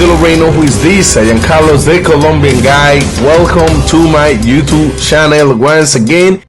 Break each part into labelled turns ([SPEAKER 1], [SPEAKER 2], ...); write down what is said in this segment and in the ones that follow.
[SPEAKER 1] You already know who is this. I am Carlos, the Colombian guy. Welcome to my YouTube channel once again.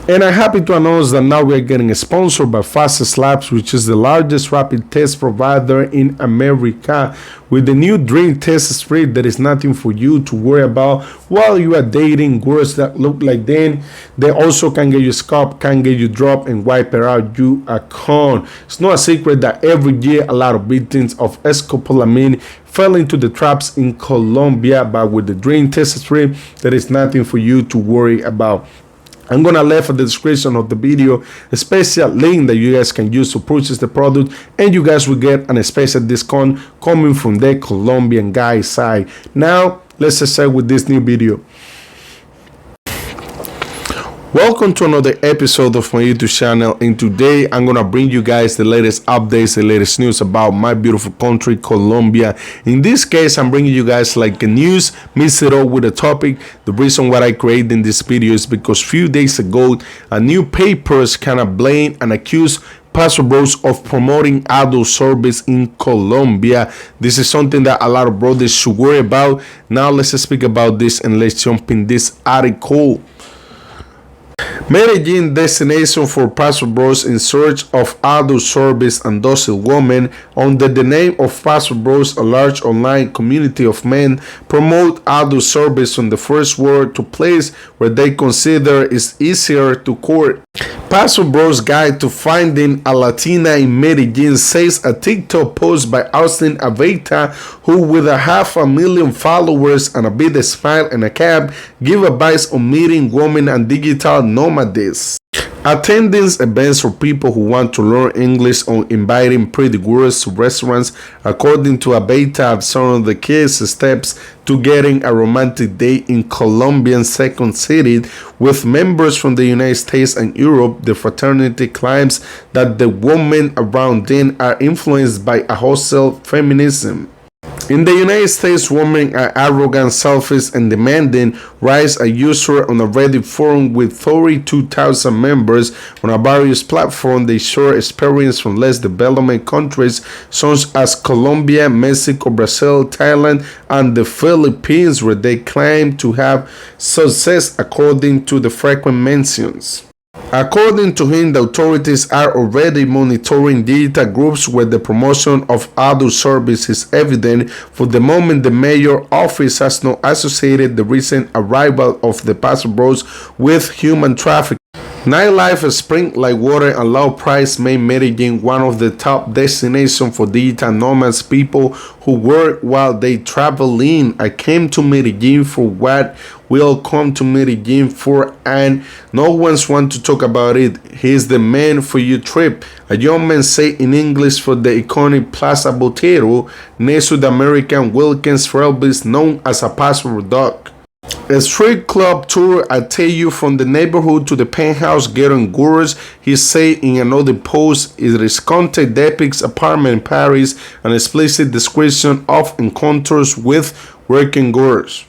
[SPEAKER 1] And I'm happy to announce that now we are getting sponsored by Fastest Labs, which is the largest rapid test provider in America. With the new Dream Test Street, there is nothing for you to worry about while you are dating girls that look like them. They also can get you scalp, can get you drop, and wipe it out you a con. It's not a secret that every year a lot of victims of scopolamine fell into the traps in Colombia, but with the Dream Test Street, there is nothing for you to worry about. I'm gonna leave in the description of the video a special link that you guys can use to purchase the product, and you guys will get an special discount coming from the Colombian guy side. Now let's start with this new video. Welcome to another episode of my YouTube channel, and today I'm gonna bring you guys the latest updates, the latest news about my beautiful country, Colombia. In this case, I'm bringing you guys like a news, mix it up with a topic. The reason why I created this video is because a few days ago, a NewsPaper kind of blamed and accused Paso Bros of promoting adult service in Colombia. This is something that a lot of brothers should worry about. Now let's speak about this and let's jump in this article. Medellin, destination for Paso Bros in search of adult service and docile women. Under the name of Paso Bros, a large online community of men promote adult service from the first world to place where they consider is easier to court. Paso Bros Guide to Finding a Latina in Medellin, says a TikTok post by Austin Aveta, who with 500,000 followers and a big smile and a cap, give advice on meeting women and digital nomades. Attending events for people who want to learn English or inviting pretty girls to restaurants. According to Aveta, some of the key steps to getting a romantic date in Colombia's second city. With members from the United States and Europe, the fraternity claims that the women around them are influenced by a hostile feminism. In the United States, women are arrogant, selfish, and demanding, writes a user on a Reddit forum with 32,000 members. On a various platforms, they share experience from less developed countries such as Colombia, Mexico, Brazil, Thailand, and the Philippines, where they claim to have success according to the frequent mentions. According to him, the authorities are already monitoring digital groups where the promotion of adult service is evident. For the moment, the mayor's office has not associated the recent arrival of the Paso Bros with human trafficking. Nightlife, spring like water, and low price made Medellin one of the top destinations for digital nomads, people who work while they travel in. I came to Medellin for what we'll come to Medellin for, and no one's want to talk about it. He's the man for your trip, a young man said in English for the iconic Plaza Botero next to the American Wilkins Railways, known as a Paso Dog. A street club tour, I tell you, from the neighborhood to the penthouse getting girls, he said in another post. It is content depicts apartment in Paris, an explicit description of encounters with working girls.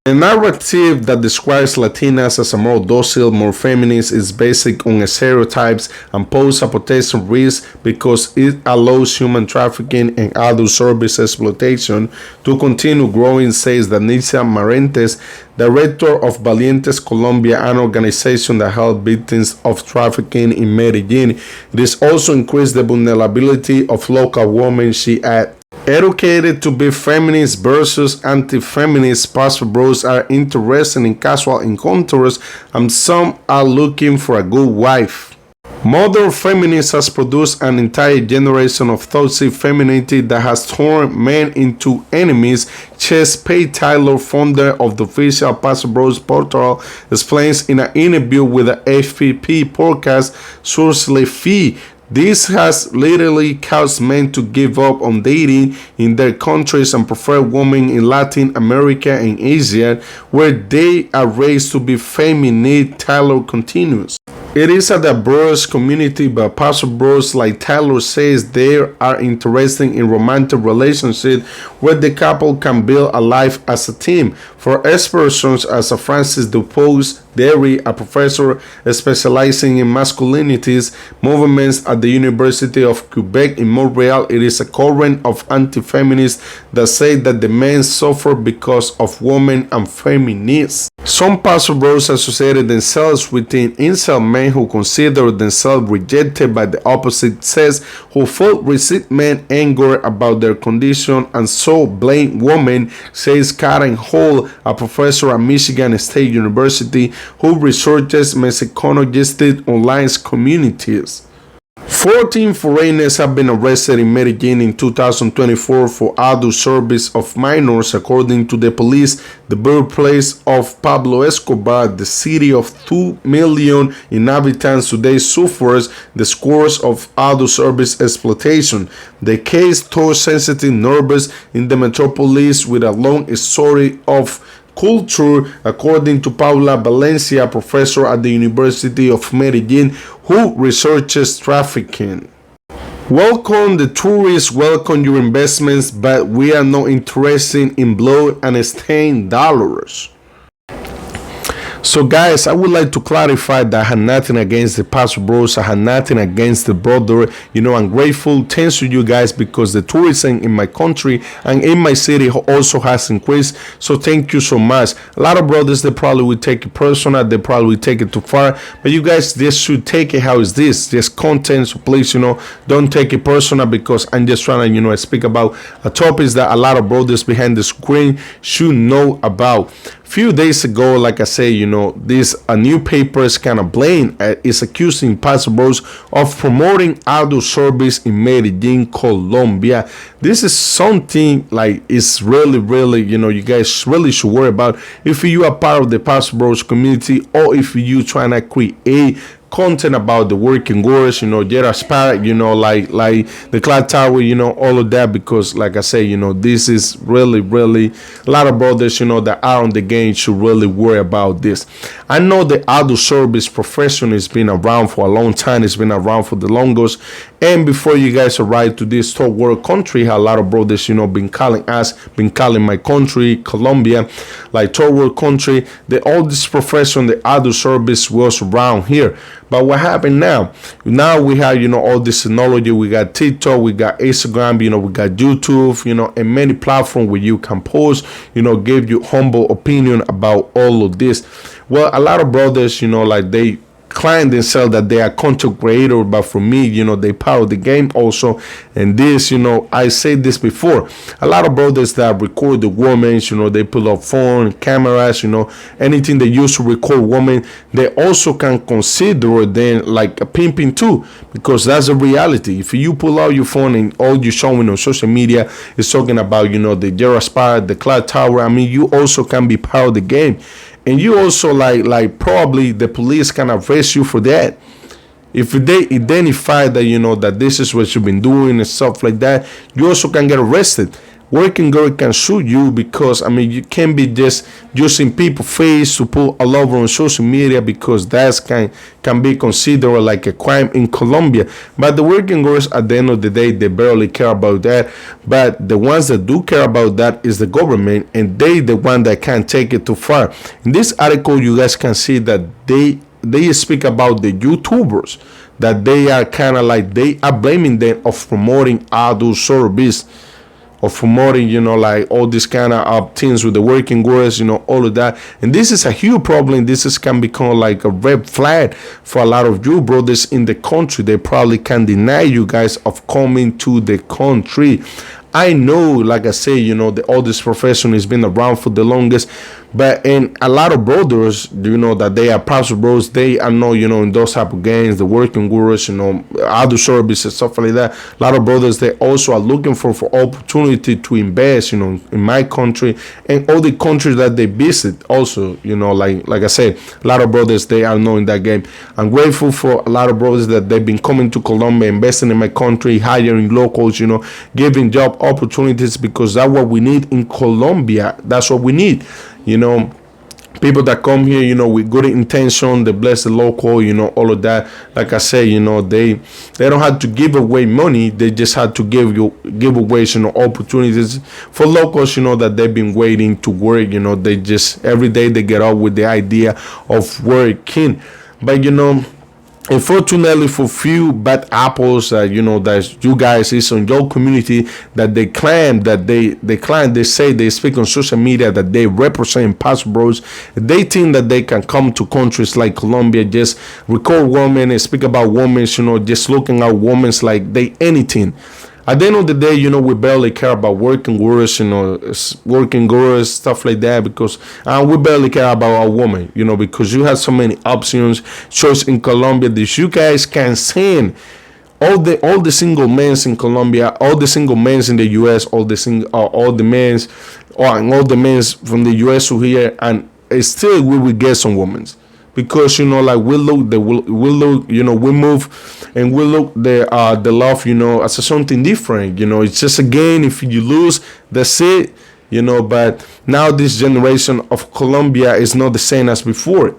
[SPEAKER 1] The narrative that describes Latinas as a more docile, more feminist is based on stereotypes and poses a potential risk because it allows human trafficking and adult service exploitation to continue growing, says Danisa Marentes, director of Valientes Colombia, an organization that helps victims of trafficking in Medellin. It is also increased the vulnerability of local women, she adds. Educated to be feminist versus anti-feminist, Paso Bros are interested in casual encounters and some are looking for a good wife. Modern feminism has produced an entire generation of toxic femininity that has turned men into enemies. Chess Pay Taylor, founder of the official Paso Bros portal, explains in an interview with the FPP podcast Source Le Fee. This has literally caused men to give up on dating in their countries and prefer women in Latin America and Asia, where they are raised to be feminine, Taylor continues. It is a diverse community, but Paso Bros, like Tyler says, they are interested in romantic relationships where the couple can build a life as a team. For experts as a Francis Dupose Derry, a professor specializing in masculinities movements at the University of Quebec in Montreal, it is a current of anti-feminists that say that the men suffer because of women and feminists. Some Paso Bros associated themselves with incel men who consider themselves rejected by the opposite sex, who feel resentment, anger about their condition, and so blame women, says Karen Hall, a professor at Michigan State University who researches mexicanistic online communities. 14 foreigners have been arrested in Medellin in 2024 for adult service of minors, according to the police. The birthplace of Pablo Escobar, the city of 2 million inhabitants, today suffers the scores of adult service exploitation. The case touched sensitive nerves in the metropolis with a long story of culture, according to Paula Valencia, professor at the University of Medellin, who researches trafficking. Welcome the tourists, welcome your investments, but we are not interested in blood and stained dollars. So guys, I would like to clarify that I had nothing against the Paso Bros. I had nothing against the brother. I'm grateful. Thanks to you guys, because the tourism in my country and in my city also has increased. So thank you so much. A lot of brothers, they probably will take it personal. They probably will take it too far. But you guys just should take it how is this. Just content. So please, don't take it personal, because I'm just trying to, speak about a topic that a lot of brothers behind the screen should know about. Few days ago, like I say, this NewsPaper is kind of blame is accusing Paso Bros of promoting adult service in Medellin, Colombia. This is something like it's really, really, you guys really should worry about if you are part of the Paso Bros community, or if you trying to create content about the working girls, Yachts, like the clock tower, all of that, because like I say, this is really, really a lot of brothers, that are on the game should really worry about this. I know the adult service profession has been around for a long time. It's been around for the longest. And before you guys arrive to this third world country, a lot of brothers, been calling my country, Colombia, like third world country. All this profession, the adult service was around here. But what happened now? Now we have, all this technology. We got TikTok, we got Instagram, we got YouTube, and many platforms where you can post, give you humble opinion about all of this. Well, a lot of brothers, they claim themselves that they are content creator, but for me, they power the game also. And this, I said this before, a lot of brothers that record the women, they pull up phone cameras, anything they use to record women, they also can consider them like a pimping too, because that's a reality. If you pull out your phone and all you're showing on social media is talking about, the Yachts, the clock tower, you also can be part of the game. And you also like probably the police can arrest you for that. If they identify that, that this is what you've been doing and stuff like that, you also can get arrested. Working girl can sue you because, you can't be just using people's face to put all over on social media, because that can be considered like a crime in Colombia. But the working girls, at the end of the day, they barely care about that. But the ones that do care about that is the government, and they the one that can't take it too far. In this article, you guys can see that they speak about the YouTubers, that they are kind of like, they are blaming them of promoting adult service, of promoting, like all these kind of things with the working girls, all of that. And this is a huge problem. This can become like a red flag for a lot of you brothers in the country. They probably can deny you guys of coming to the country. I know, like I say, all this profession has been around for the longest, but in a lot of brothers, that they are Paso Bros, they are not, in those type of games, the working gurus, other services, stuff like that. A lot of brothers, they also are looking for opportunity to invest, in my country and all the countries that they visit. Also, like I said, a lot of brothers, they are not in that game. I'm grateful for a lot of brothers that they've been coming to Colombia, investing in my country, hiring locals, giving job opportunities, because that's what we need in Colombia. That's what we need. people that come here, with good intention, they bless the local, all of that. Like I say, they don't have to give away money. They just have to give away, opportunities for locals, that they've been waiting to work. They just every day they get up with the idea of working. But unfortunately, for few bad apples that that you guys is on your community, that they claim that they say they speak on social media that they represent Paso Bros. They think that they can come to countries like Colombia, just record women and speak about women, just looking at women like they anything. At the end of the day, we barely care about working girls, working girls, stuff like that, because we barely care about a woman, because you have so many options, choice in Colombia that you guys can send all the single men in Colombia, all the single men in the U.S., all the men from the U.S. to here, and still we will get some women. Because we look, we move and we look the love, as something different. It's just a game. If you lose, that's it. But now this generation of Colombia is not the same as before.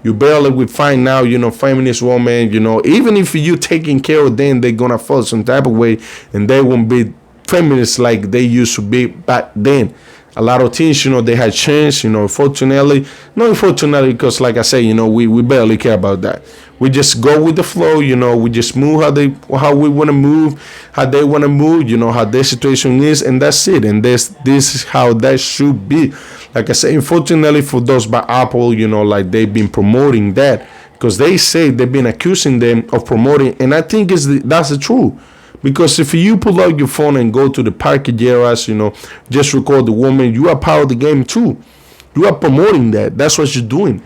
[SPEAKER 1] You barely will find now, feminist women. Even if you taking care of them, they're gonna fall some type of way, and they won't be feminists like they used to be back then. A lot of things, they had changed, unfortunately. Not unfortunately, because like I say, we barely care about that. We just go with the flow, we just move how we want to move, how they want to move, how their situation is, and that's it. And this is how that should be. Like I say, unfortunately for those by Apple, like they've been promoting that, because they say they've been accusing them of promoting, and I think that's the truth. Because if you pull out your phone and go to the parking areas, just record the woman, you are part of the game too. You are promoting that. That's what you're doing.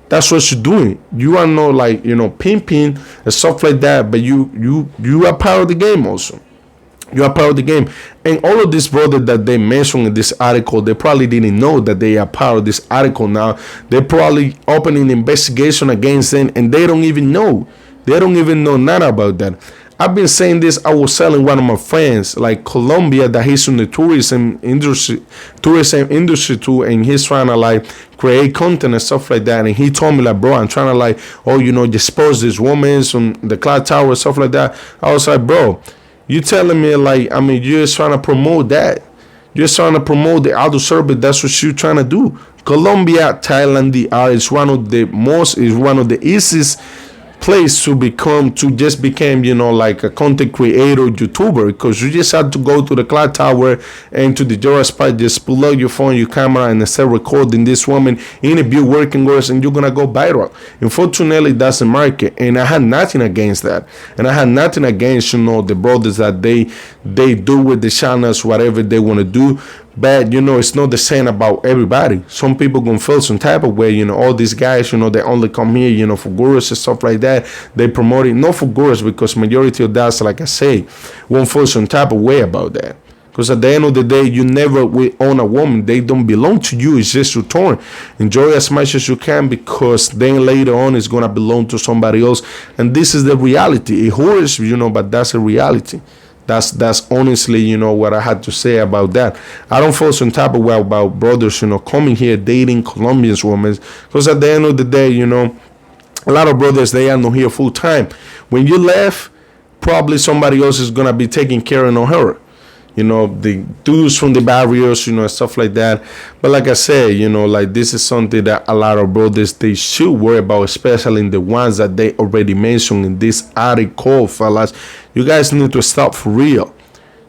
[SPEAKER 1] That's what you're doing. You are not pimping and stuff like that, but you are part of the game also. You are part of the game. And all of these brothers that they mentioned in this article, they probably didn't know that they are part of this article now. They're probably opening an investigation against them, and they don't even know. They don't even know none about that. I've been saying this. I was telling one of my friends, like Colombia, that he's in the tourism industry too, and he's trying to create content and stuff like that. And he told me bro, I'm trying to dispose these women on the clock tower and stuff like that. I was like, bro, you telling me you're just trying to promote that. You're trying to promote the auto service. That's what you're trying to do. Colombia, Thailand, is one of the easiest place to become a content creator YouTuber, because you just have to go to the clock tower and to the Jura spot, just pull out your phone, your camera, and start recording this woman, interview working girls, and you're gonna go viral. Unfortunately, that's the market, and I had nothing against that, and I had nothing against the brothers that they do with the channels whatever they want to do. But it's not the same about everybody. Some people gonna feel some type of way. All these guys, they only come here, for gurus and stuff like that. They promote it not for gurus, because majority of that, like I say, won't feel some type of way about that. Because at the end of the day, you never will own a woman. They don't belong to you. It's just your turn. Enjoy as much as you can, because then later on it's gonna belong to somebody else. And this is the reality. It hurts, but that's a reality. That's honestly, what I had to say about that. I don't feel some type of way about brothers, coming here dating Colombian women, because at the end of the day, a lot of brothers, they are not here full time. When you left, probably somebody else is gonna be taking care of her. The dudes from the barrios, and stuff like that. But like I said, this is something that a lot of brothers, they should worry about, especially in the ones that they already mentioned in this article, fellas. You guys need to stop for real.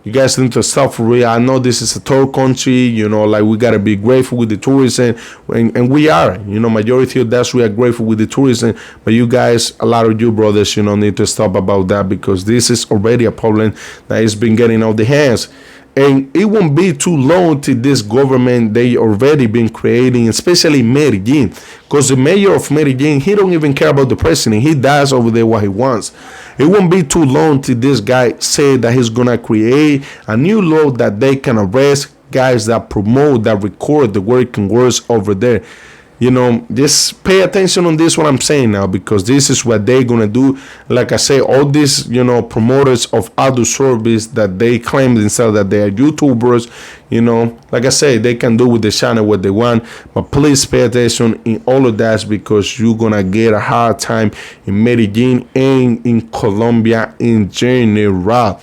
[SPEAKER 1] You guys need to stop for real. I know this is a third country, we got to be grateful with the tourism, and we are, majority of that, we are grateful with the tourism, but you guys, a lot of you brothers, need to stop about that, because this is already a problem that has been getting out of the hands. And it won't be too long till this government, they already been creating, especially Medellin, because the mayor of Medellin, he don't even care about the president. He does over there what he wants. It won't be too long till this guy said that he's gonna create a new law that they can arrest guys that promote, that record the working girls over there. just pay attention on this what I'm saying now, because this is what they're gonna do. Like I say, all these promoters of adult service that they claim themselves that they are YouTubers, like I say, they can do with the channel what they want, but please pay attention in all of that, because you're gonna get a hard time in Medellin and in Colombia in general.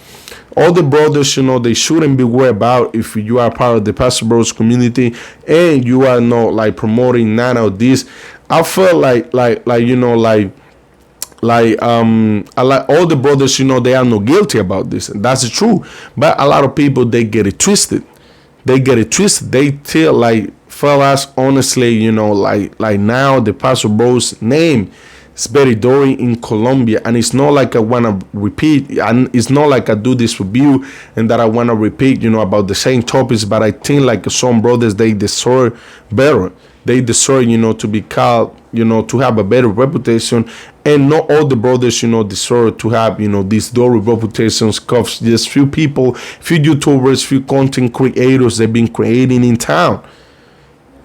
[SPEAKER 1] All the brothers, they shouldn't be worried about if you are part of the Pastor Bros community and you are not like promoting none of this. I feel like I like all the brothers, they are not guilty about this. That's true. But a lot of people, they get it twisted. They tell like, fellas, honestly, like now the Pastor Bros name is very dirty in Colombia, and it's not like I want to repeat, and it's not like I do this review and that I want to repeat, about the same topics, but I think like some brothers, they deserve better. They deserve, to be called, to have a better reputation, and not all the brothers, deserve to have, these dirty reputations, because just few people, few YouTubers, few content creators, they've been creating in town.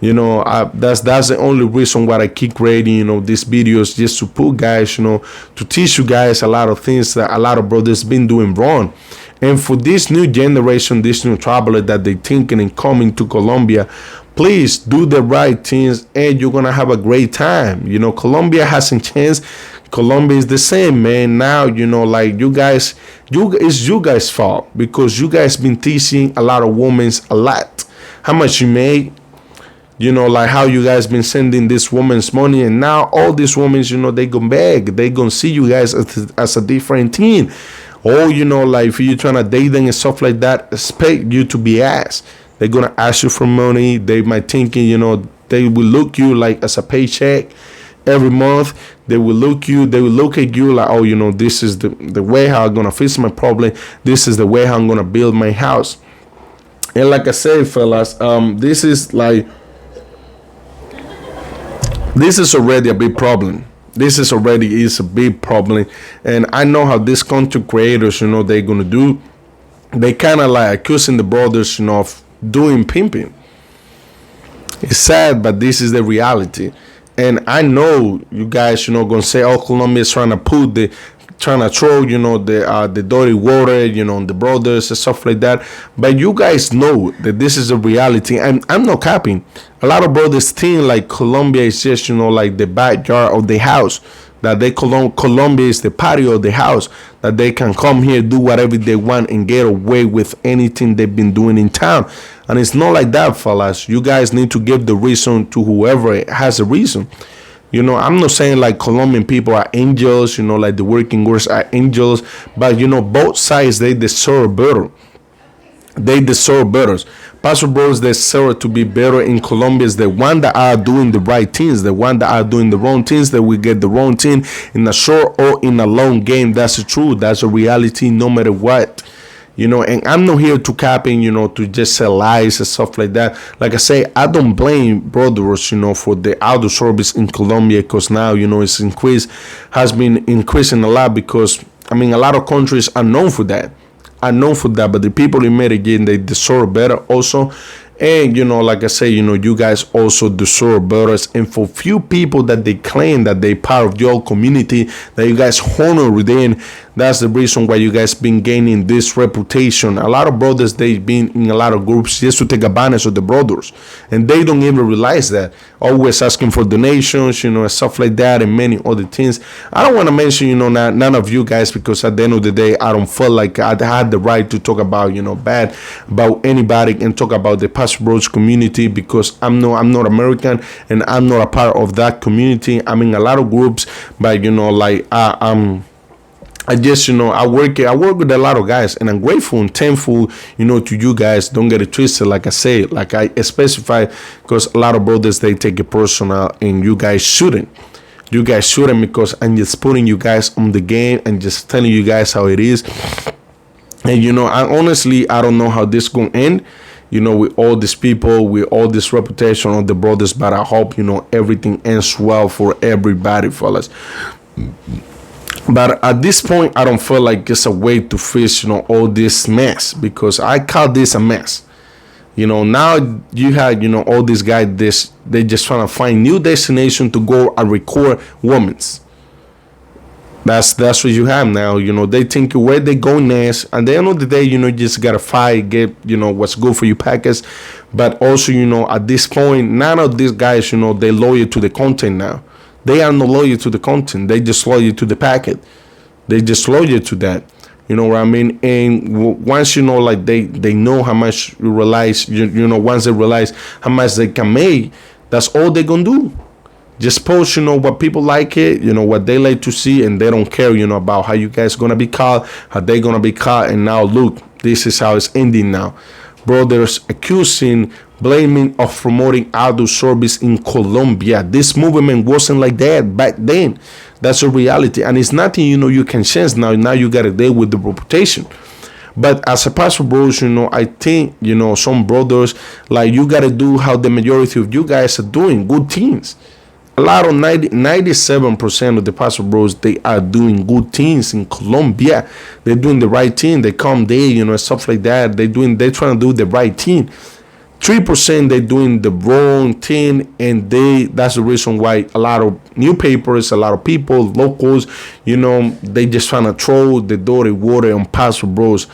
[SPEAKER 1] That's the only reason why I keep creating, these videos, just to put guys, to teach you guys a lot of things that a lot of brothers been doing wrong. And for this new generation, this new traveler that they thinking and coming to Colombia, please do the right things and you're gonna have a great time. Colombia hasn't changed. Colombia is the same, man. Now, like it's you guys' fault, because you guys been teaching a lot of women a lot. How much you made, like how you guys been sending this woman's money, and now all these women, they go back. They gonna see you guys as a different team. Or, like if you're trying to date them and stuff like that, expect you to be asked. They're gonna ask you for money. They might thinking, they will look you like as a paycheck every month. They will look at you like, oh, this is the way how I'm gonna fix my problem. This is the way how I'm gonna build my house. And like I said, fellas, this is already a big problem. This is a big problem. And I know how these content creators, they're gonna do. They kind of like accusing the brothers, of doing pimping. It's sad, but this is the reality. And I know you guys, gonna say, oh, Colombia is trying to throw, the dirty water, on the brothers and stuff like that. But you guys know that this is a reality. And I'm not capping. A lot of brothers think like Colombia is just, like the backyard of the house. That Colombia is the patio of the house. That they can come here, do whatever they want, and get away with anything they've been doing in town. And it's not like that, fellas. You guys need to give the reason to whoever has a reason. I'm not saying like Colombian people are angels, like the working girls are angels, but both sides, they deserve better. They deserve better. Pastor Bros deserve to be better in Colombia. Is the one that are doing the right things, the one that are doing the wrong things, that we get the wrong thing in a short or in a long game. That's the truth. That's a reality no matter what. And I'm not here to capping, to just sell lies and stuff like that. Like I say, I don't blame brothers, for the auto service in Colombia, because now, it's has been increasing a lot, because, a lot of countries are known for that. But the people in Medellin, they deserve better also. And, like I say, you guys also deserve better. And for few people that they claim that they part of your community, that you guys honor within, that's the reason why you guys been gaining this reputation. A lot of brothers, they've been in a lot of groups just to take advantage of the brothers. And they don't even realize that. Always asking for donations, and stuff like that, and many other things. I don't want to mention, none of you guys, because at the end of the day, I don't feel like I had the right to talk about, bad about anybody and talk about the Pastor Bros community, because I'm not American and I'm not a part of that community. I'm in a lot of groups, but I just, I work with a lot of guys, and I'm grateful and thankful, to you guys. Don't get it twisted. Like I say, like I specify, because a lot of brothers, they take it personal, and you guys shouldn't. You guys shouldn't, because I'm just putting you guys on the game and just telling you guys how it is. And, I honestly, I don't know how this gonna end, with all these people, with all this reputation of the brothers, but I hope, everything ends well for everybody, fellas. But at this point, I don't feel like it's a way to fix, all this mess, because I call this a mess. Now you have, all these guys, they just trying to find new destination to go and record women's. That's what you have now. They think where they go next. At the end of the day, you just gotta fight, get what's good for your package. But also, at this point, none of these guys, they loyal to the content now. They are not loyal to the content. They just loyal to the packet. They just loyal to that. You know what I mean? And once like they know how much you realize, once they realize how much they can make, that's all they're gonna do. Just post, what people like it, what they like to see, and they don't care, about how you guys gonna be caught, how they gonna be caught. And now look, this is how it's ending now. Brothers accusing, blaming of promoting adult service in Colombia. This movement wasn't like that back then. That's a reality, and it's nothing you can change now. Now you gotta deal with the reputation. But as a pastor, bros, I think some brothers, like, you gotta do how the majority of you guys are doing, good things. A lot of 97% of the pastor bros, they are doing good things in Colombia. They're doing the right thing. They come there, stuff like that. They're trying to do the right thing. 3% they're doing the wrong thing, and that's the reason why a lot of newspapers, a lot of people, locals, they just trying to throw the dirty water on pastor bros.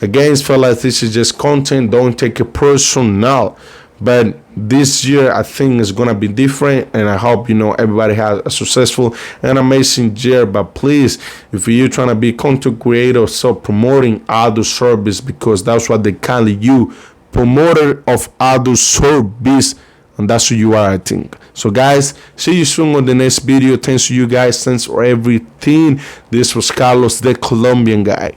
[SPEAKER 1] Again, fellas, this is just content. Don't take it personal. But this year, I think it's going to be different, and I hope, everybody has a successful and amazing year. But please, if you're trying to be content creator, start promoting adult service, because that's what they call you, promoter of adult service, and that's who you are, I think. So, guys, see you soon on the next video. Thanks to you guys. Thanks for everything. This was Carlos, the Colombian guy.